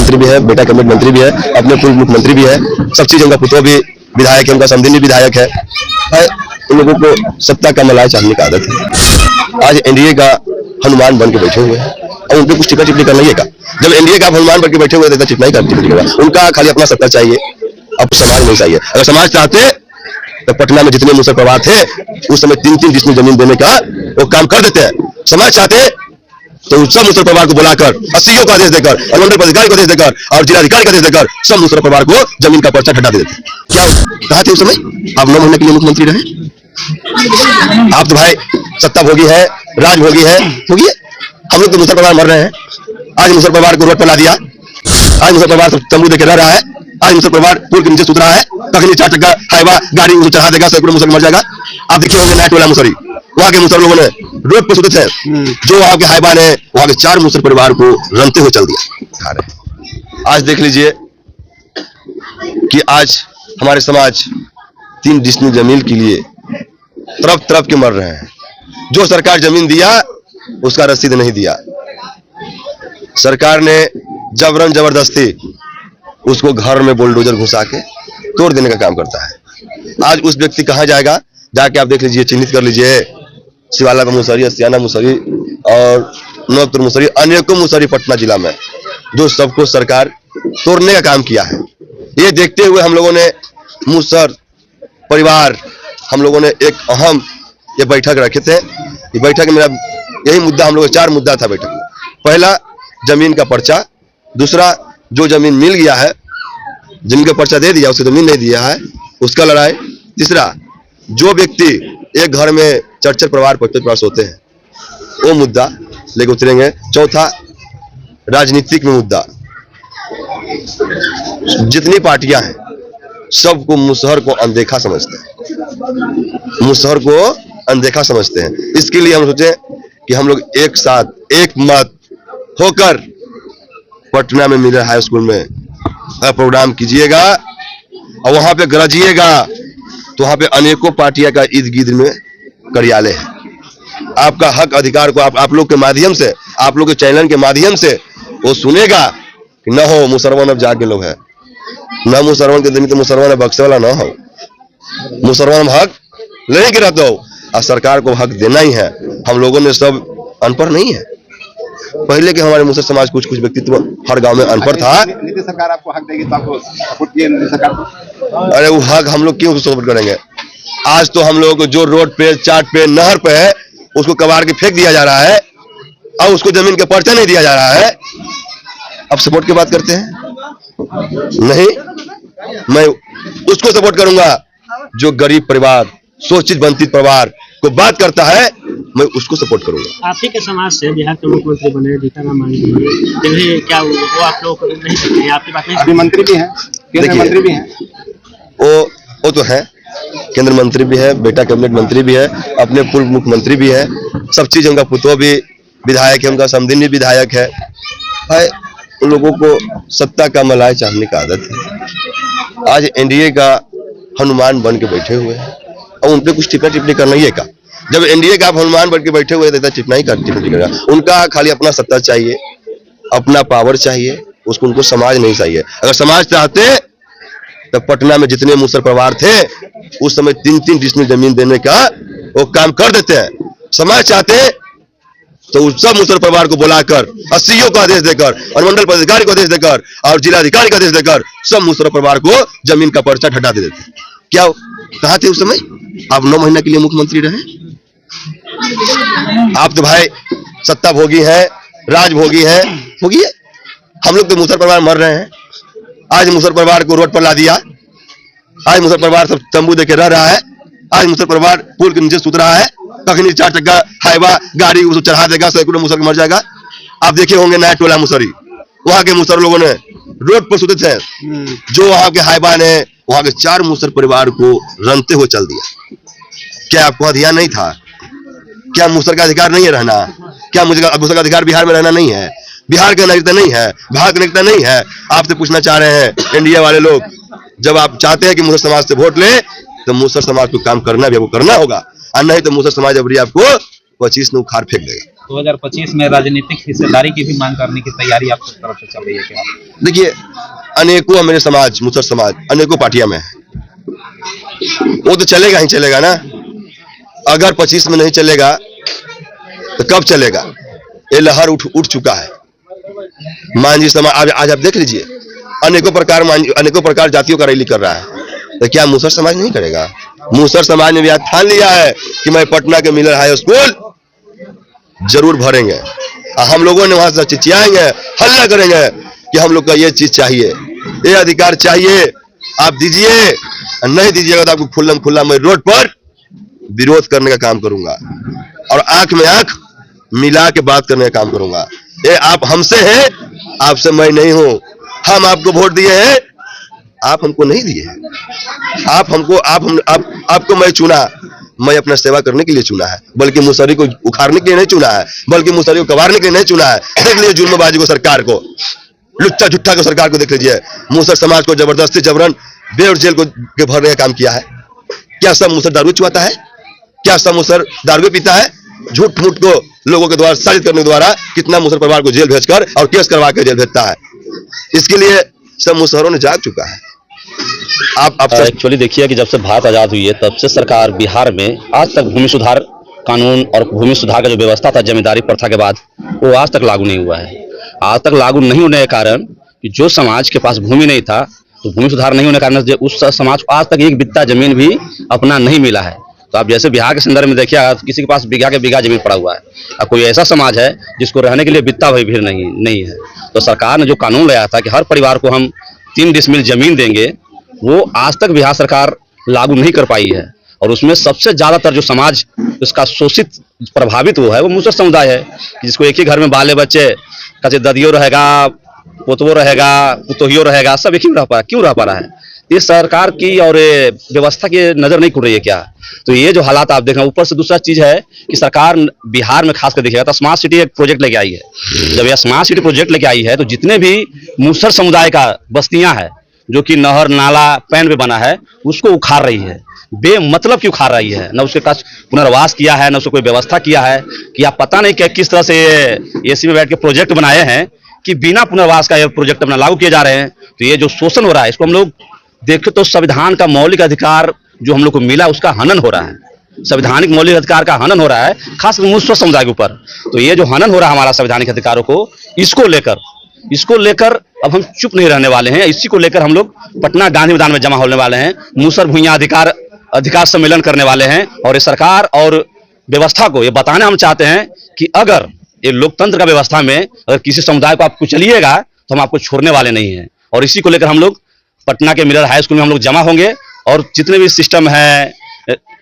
मंत्री भी है, बेटा कैबिनेट मंत्री भी है, अपने पूर्व मुख्यमंत्री भी है, सब चीज उनका पुत्र भी विधायक है, उनका समधिन भी विधायक है। उन लोगों को सत्ता का मलाई चाहने की आदत है। आज एनडीए का हनुमान बन के बैठे हुए हैं और उनपे कुछ टिप्पणी टिप्पणी करना ही है। जब एनडीए का हनुमान बन के बैठे हुए टिप्पणी करेगा, उनका खाली अपना सत्ता चाहिए, अब समाज नहीं चाहिए। अगर समाज चाहते तो पटना में जितने मुसर परिवार थे उस समय 3-3 डिसमिल जमीन देने का वो काम कर देते हैं। समाज चाहते तो सब मुसर परिवार को बुलाकर एससीओ का आदेश देकर, अनुमंडल पदाधिकारी को आदेश देकर और जिलाधिकारी का आदेश देकर सब मुसर परिवार को जमीन का पर्चा हटा दे देते। क्या कहा थे उस समय? आप 9 महीने के लिए मुख्यमंत्री रहे। आप तो भाई सत्ता भोगी है, राजभोगी है, भोगी। हम लोग तो मुसर परिवार मर रहे हैं। आज मुसर परिवार को रोड पर ला दिया, आज मुसर परिवार सब तंबू देकर रह रहा है, आज मुसर परिवार पुल के नीचे सुत रहा है, कहीं 4 चक्का हाईवा गाड़ी उसे चढ़ा देगा, सैकड़ों मुसर मर जाएगा। आप देखिए होंगे नाइट वाला मुसरी, वहां के मुसर लोगों ने रोड पर सोते थे, जो वहां के हाईवा ने वहां के 4 मुसर परिवार को रंगते हुए चल दिया। आज देख लीजिए कि आज हमारे समाज 3 डिसमिल जमीन के लिए तरफ तरफ के मर रहे हैं। जो सरकार जमीन दिया उसका रसीद नहीं दिया, सरकार ने जबरन जबरदस्ती उसको घर में बुलडोजर घुसा के तोड़ देने का काम करता है। आज उस व्यक्ति कहां जाएगा, जाके आप देख लीजिए, चिन्हित कर लीजिए, शिवाला का मुसरी, असियाना मुसरी और नौतुर मुसरी, अनेकों मुसरी पटना जिला में, जो सबको सरकार तोड़ने का काम किया है। ये देखते हुए हम लोगों ने मुसर परिवार, हम लोगों ने एक अहम ये बैठक रखे थे। ये बैठक में मेरा यही मुद्दा, हम लोगों का 4 मुद्दा था बैठक में। पहला, जमीन का पर्चा। दूसरा, जो जमीन मिल गया है, जिनका पर्चा दे दिया उसको जमीन नहीं दिया है, उसका लड़ाई। तीसरा, जो व्यक्ति एक घर में 4-4 परिवार 5-5 परिवार सोते हैं, वो मुद्दा लेकर उतरेंगे। चौथा, राजनीतिक में मुद्दा। जितनी पार्टियां हैं सबको मुसहर को अनदेखा समझते हैं, मुसहर को अनदेखा समझते हैं। इसके लिए हम सोचे कि हम लोग एक साथ एक मत होकर पटना में मिले हाई स्कूल में प्रोग्राम कीजिएगा और वहां पे गरजिएगा, तो वहां पे अनेकों पार्टियां का इर्द गिर्द में कार्यालय है। आपका हक अधिकार को आप लोग के माध्यम से, आप लोग के चैनल के माध्यम से वो सुनेगा कि न हो मुसलमान अब जाके लोग है, न मुसलमान के जमीन तो मुसलमान बक्से वाला न हो, मुसलमान हक लेने के रहते हो और सरकार को हक देना ही है। हम लोगों ने सब अनपढ़ नहीं है। पहले के हमारे मुसर समाज कुछ व्यक्तित्व हर गांव में अनपढ़ था। नीतीश सरकार आपको हक देगी तो आपको सपोर्ट किए नीतीश सरकार को? अरे वो हक हम लोग क्यों सपोर्ट करेंगे? आज तो हम लोगों को जो रोड पे, चाट पे, नहर पे है उसको कबाड़ के फेंक दिया जा रहा है और उसको जमीन का पर्चा नहीं दिया जा रहा है। अब सपोर्ट की बात करते हैं? नहीं, मैं उसको सपोर्ट करूंगा जो गरीब परिवार, शोषित वंचित परिवार को बात करता है, मैं उसको सपोर्ट करूंगा। आप ही के समाज से बिहार के मुख्यमंत्री बने जीतन राम मांझी, क्या वो आप लोग नहीं सकते हैं? आपकी बात नहीं? अभी मंत्री भी हैं, केंद्रीय मंत्री भी हैं। वो तो है, केंद्र मंत्री भी है, बेटा कैबिनेट मंत्री भी है, अपने पूर्व मुख्यमंत्री भी है, सब चीज उनका पुत्र भी विधायक है, उनका समधिन भी विधायक है। उन लोगों को सत्ता का मलाई चाहने की आदत है। आज एनडीए का हनुमान बन के बैठे हुए हैं और उनपे कुछ टिप्पणी करना ही है। जब एनडीए का हनुमान बन के बैठे हुए थे टिप्पणी करेगा, उनका खाली अपना सत्ता चाहिए, अपना पावर चाहिए, उसको उनको समाज नहीं चाहिए। अगर समाज चाहते तो पटना में जितने मुसर परिवार थे उस समय 3-3 डिसमिल जमीन देने का वो काम कर देते हैं। समाज चाहते तो सब मुसर परिवार को बुलाकर एससीओ का आदेश देकर, अनुमंडल पदाधिकारी को आदेश देकर और जिलाधिकारी का आदेश देकर सब मुसर परिवार को जमीन का पर्चा हटा दे देते। क्या कहा थे उस समय? आप 9 महीने के लिए मुख्यमंत्री रहे। आप तो भाई सत्ता भोगी है, राजभोगी है, भोगी। हम लोग तो मुसर परिवार मर रहे हैं। आज मुसर परिवार को रोड पर ला दिया, आज मुसर परिवार सब तंबू देकर रह रहा है, आज मुसर परिवार पुल के नीचे सुत रहा है, कहीं 4 चक्का हाईवा गाड़ी उसे चढ़ा देगा, सैकड़ों मुसर मर जाएगा। आप देखे होंगे नाइट वाला मुसरी, वहां के मुसर लोगों ने रोड पर सोते थे, जो वहां के हाईवा ने वहां के 4 मुसर परिवार को रंगते हुए चल दिया। क्या आपको ध्यान नहीं था? क्या मुसर का अधिकार नहीं है रहना? क्या मुसर का अधिकार बिहार में रहना नहीं है? बिहार का नागरिकता नहीं है, बिहार का नागरिकता नहीं है। आपसे पूछना चाह रहे हैं एनडीए वाले लोग, जब आप चाहते हैं कि मुसर समाज से वोट ले तो मुसर समाज को काम करना भी आपको करना होगा, और नहीं तो मुसर समाज अबरी आपको 25 में उखाड़ फेंक देगा। 2025 में राजनीतिक हिस्सेदारी की भी मांग करने की तैयारी आपकी तरफ से चल रही है क्या? देखिए, अनेकों मेरे समाज, मुसहर समाज अनेकों पार्टियां में है, वो तो चलेगा ही चलेगा ना। अगर 25 में नहीं चलेगा तो कब चलेगा? ये लहर उठ चुका है। मांझी समाज आज आप देख लीजिए, अनेकों प्रकार जातियों का रैली कर रहा है, तो क्या मुसहर समाज नहीं करेगा? मुसहर समाज ने भी आज ठान लिया है कि मैं पटना के मिलर हाई स्कूल जरूर भरेंगे। हम लोगों ने वहां से चिचियाएंगे, हल्ला करेंगे कि हम लोग का ये चीज चाहिए, ये अधिकार चाहिए, आप दीजिए, नहीं दीजिएगा तो आपको खुल्ला मैं रोड पर विरोध करने का काम करूंगा और आंख में आंख मिला के बात करने का काम करूंगा। ये आप हमसे हैं, आपसे मैं नहीं हूं। हम आपको वोट दिए हैं, आप हमको नहीं दिए हैं। आपको मैं चुना, मैं अपना सेवा करने के लिए चुना है, बल्कि मुसहरी को उखाड़ने के लिए नहीं चुना है, बल्कि मुसहरी को कबाड़ने के लिए नहीं चुना है। देख लीजिए जुल्मबाजी को, सरकार को, लुच्चा झुट्ठा को सरकार को देख लीजिए। मुसहर समाज को जबरदस्ती जबरन बेल और जेल को भरने का काम किया है। क्या सब मुसहर दारू चुआता है? क्या सब मुसहर दारू पीता है? झूठ मूठ को लोगों के द्वारा साजिश करने के द्वारा कितना मुसहर परिवार को जेल भेजकर और केस करवा के जेल भेजता है। इसके लिए सब मुसहरों ने जाग चुका है। आप एक्चुअली देखिए कि जब से भारत आजाद हुई है तब से सरकार बिहार में आज तक भूमि सुधार कानून और भूमि सुधार का जो व्यवस्था था जमींदारी प्रथा के बाद, वो आज तक लागू नहीं हुआ है। आज तक लागू नहीं होने के कारण कि जो समाज के पास भूमि नहीं था, तो भूमि सुधार नहीं होने के कारण उस समाज को आज तक एक बित्ता जमीन भी अपना नहीं मिला है। तो आप जैसे बिहार के संदर्भ में देखिए, किसी के पास बीघा के बीघा जमीन पड़ा हुआ है, अब कोई ऐसा समाज है जिसको रहने के लिए बित्ता भाई भी नहीं है। तो सरकार ने जो कानून लाया था कि हर परिवार को हम 3 डिसमिल जमीन देंगे, वो आज तक बिहार सरकार लागू नहीं कर पाई है। और उसमें सबसे ज्यादातर जो समाज इसका शोषित प्रभावित वो मुसहर समुदाय है, जिसको एक ही घर में बाले बच्चे कैसे ददियो रहेगा, पोतवो रहेगा, पुतोहियो रहेगा, सब एक ही क्यों रह पा रहा है? ये सरकार की और व्यवस्था की नजर नहीं खुल रही है क्या? तो ये जो हालात आप देख रहे हैं, ऊपर से दूसरा चीज है कि सरकार बिहार में खासकर देखिएगा तो स्मार्ट सिटी एक प्रोजेक्ट लेके आई है। जब यह स्मार्ट सिटी प्रोजेक्ट लेके आई है तो जितने भी मुसहर समुदाय का बस्तियां हैं जो कि नहर नाला पैन पे बना है, उसको उखाड़ रही है, बेमतलब क्यों उखाड़ रही है? न उसके पास पुनर्वास किया है, न उसको कोई व्यवस्था किया है कि आप पता नहीं किस तरह से एसी में बैठ के प्रोजेक्ट बनाए हैं कि बिना पुनर्वास का ये प्रोजेक्ट अपना लागू किए जा रहे हैं। तो ये जो शोषण हो रहा है, इसको हम लोग देखें तो संविधान का मौलिक अधिकार जो हम लोग को मिला उसका हनन हो रहा है। संवैधानिक मौलिक अधिकार का हनन हो रहा है, खासकर मुसहर समुदाय के ऊपर। तो ये जो हनन हो रहा है हमारा संवैधानिक अधिकारों को, इसको लेकर अब हम चुप नहीं रहने वाले हैं। इसी को लेकर हम लोग पटना गांधी मैदान में जमा होने वाले हैं, मुसहर भूइयां अधिकार सम्मेलन करने वाले हैं। और ये सरकार और व्यवस्था को ये बताना हम चाहते हैं कि अगर ये लोकतंत्र का व्यवस्था में अगर किसी समुदाय को आप कुचलिएगा तो हम आपको छोड़ने वाले नहीं हैं। और इसी को लेकर हम लोग पटना के मिलर हाई स्कूल में हम लोग जमा होंगे और जितने भी सिस्टम है,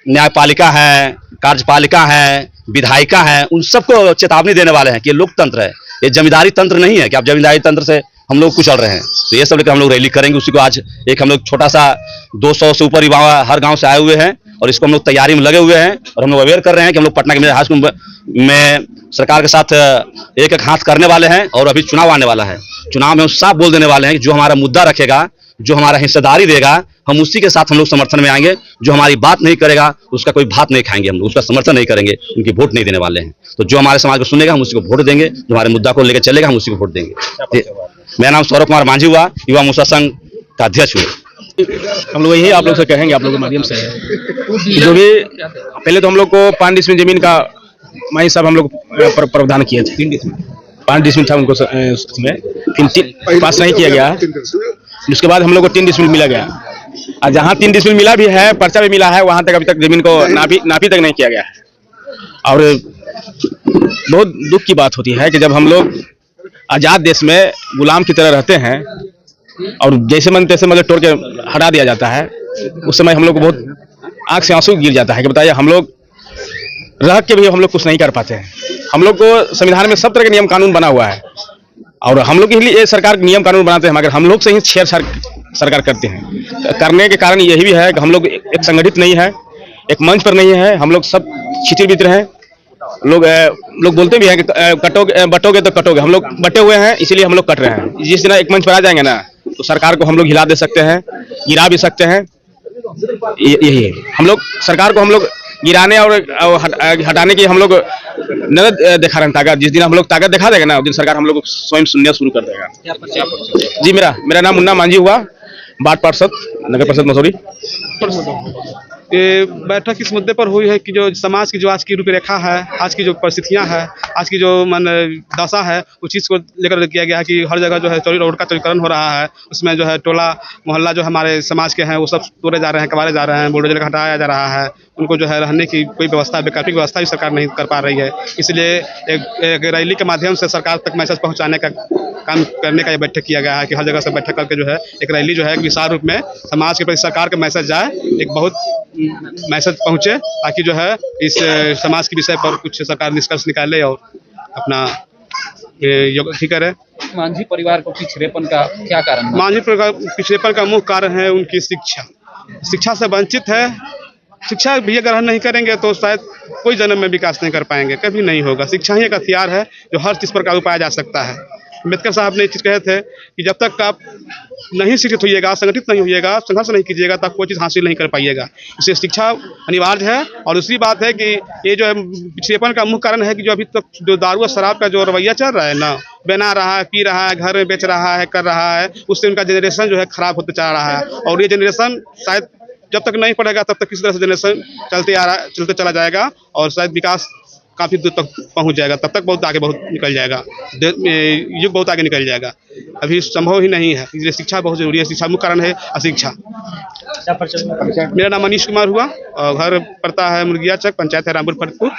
न्यायपालिका है, कार्यपालिका है, विधायिका है, उन सबको चेतावनी देने वाले हैं कि ये लोकतंत्र है, ये जमींदारी तंत्र नहीं है कि आप जमींदारी तंत्र से हम लोग कुचल रहे हैं। तो ये सब लेकर हम लोग रैली करेंगे। उसी को आज एक हम लोग छोटा सा 200 से ऊपर युवा हर गांव से आए हुए हैं और इसको हम लोग तैयारी में लगे हुए हैं और हम लोग अवेयर कर रहे हैं कि हम लोग पटना के मिलर हाई स्कूल में सरकार के साथ एक एक हाथ करने वाले हैं। और अभी चुनाव आने वाला है, चुनाव में हम साफ बोल देने वाले हैं कि जो हमारा मुद्दा रखेगा, जो हमारा हिस्सेदारी देगा, हम उसी के साथ हम लोग समर्थन में आएंगे। जो हमारी बात नहीं करेगा उसका कोई बात नहीं खाएंगे, हम लोग उसका समर्थन नहीं करेंगे, उनकी वोट नहीं देने वाले हैं। तो जो हमारे समाज को सुनेगा हम उसी को वोट देंगे, जो हमारे मुद्दा को लेकर चलेगा हम उसी को वोट देंगे। मेरा नाम सौरभ कुमार मांझी हुआ, युवा मुसहर संघ का अध्यक्ष हुआ। हम लोग यही आप लोग से कहेंगे, आप लोगों के माध्यम से जो भी पहले तो हम लोग को 5 डिसमिल जमीन का वही सब हम लोग प्रावधान किए थे। 5 डिसमिल था उनको, उसमें पास नहीं किया गया। उसके बाद हम लोग को 3 डिसमिल मिला गया और जहाँ 3 डिसमिल मिला भी है, पर्चा भी मिला है, वहां तक अभी तक जमीन को नापी तक नहीं किया गया है। और बहुत दुख की बात होती है कि जब हम लोग आजाद देश में गुलाम की तरह रहते हैं और जैसे मन तैसे मतलब तोड़ के हटा दिया जाता है, उस समय हम लोग को बहुत आंख से आंसू गिर जाता है कि बताइए हम लोग रह के भी हम लोग कुछ नहीं कर पाते हैं। हम लोग को संविधान में सब तरह के नियम कानून बना हुआ है और हम लोग के लिए सरकार नियम कानून बनाते हैं, मगर हम लोग से ही छेड़छाड़ सरकार करते हैं। करने के कारण यही भी है कि हम लोग एक संगठित नहीं है, एक मंच पर नहीं है, हम लोग सब छितिर बितर हैं। लोग बोलते भी हैं कि बटोगे तो कटोगे, हम लोग बटे हुए हैं, इसीलिए हम लोग कट रहे हैं। जिस दिन एक मंच पर आ जाएंगे ना तो सरकार को हम लोग हिला दे सकते हैं, गिरा भी सकते हैं। यही है, हम लोग सरकार को हम लोग गिराने और हटाने की हम लोग नगद दिखा रहे हैं ताकत। जिस दिन हम लोग ताकत दिखा देगा ना, उस दिन सरकार हम लोग को स्वयं सुनना शुरू कर देगा। जी, मेरा नाम मुन्ना मांझी हुआ, वार्ड पार्षद, नगर परिषद मसूरी। ये बैठक इस मुद्दे पर हुई है कि जो समाज की जो आज की रूपरेखा है, आज की जो परिस्थितियां हैं, आज की जो दशा है, उस चीज़ को लेकर किया गया है कि हर जगह जो है चोरी रोड का चौड़ीकरण हो रहा है। उसमें जो है टोला मोहल्ला जो हमारे समाज के हैं वो सब तोड़े जा रहे हैं, कबारे जा रहे हैं, बुलडोजर हटाया जा रहा है। उनको जो है रहने की कोई व्यवस्था, वैकल्पिक व्यवस्था भी सरकार नहीं कर पा रही है। इसलिए एक रैली के माध्यम से सरकार तक मैसेज पहुँचाने का काम करने का ये बैठक किया गया है कि हर जगह से बैठक करके जो है एक रैली जो है विशाल रूप में समाज के प्रति सरकार का मैसेज जाए, एक बहुत मैसेज पहुंचे, ताकि जो है इस समाज के विषय पर कुछ सरकार निष्कर्ष निकाले और अपना योग्य करे। मांझी परिवार को पिछड़ेपन का क्या कारण? मांझी परिवार पिछड़ेपन का मुख्य कारण है उनकी शिक्षा से वंचित है। शिक्षा भी ग्रहण नहीं करेंगे तो शायद कोई जन्म में विकास नहीं कर पाएंगे, कभी नहीं होगा। शिक्षा ही एक हथियार है जो हर चीज़ पर काबू पाया जा सकता है। अम्बेडकर साहब ने एक चीज़ कहे थे कि जब तक आप नहीं शिक्षित होइएगा, संगठित नहीं होइएगा, संघर्ष नहीं कीजिएगा, तब कोई चीज़ हासिल नहीं कर पाइएगा। इसलिए शिक्षा अनिवार्य है। और दूसरी बात है कि ये जो है पिछड़ेपन का मुख्य कारण है कि जो अभी तक जो दारू और शराब का जो रवैया चल रहा है ना, बना रहा है, पी रहा है, घर में बेच रहा है, कर रहा है, उससे उनका जनरेशन जो है खराब होते जा रहा है। और ये जनरेशन शायद जब तक नहीं पढ़ेगा तब तक किसी तरह से जनरेशन चलते चला जाएगा और शायद विकास काफ़ी दूर तक पहुंच जाएगा। तब तक बहुत आगे बहुत निकल जाएगा, युग बहुत आगे निकल जाएगा। अभी संभव ही नहीं है, इसलिए शिक्षा बहुत जरूरी है। शिक्षा मुख्य कारण है अशिक्षा। क्या परिचय? मेरा नाम मनीष कुमार हुआ और घर पड़ता है मुर्गिया चक, पंचायत है रामपुर फरीदपुर।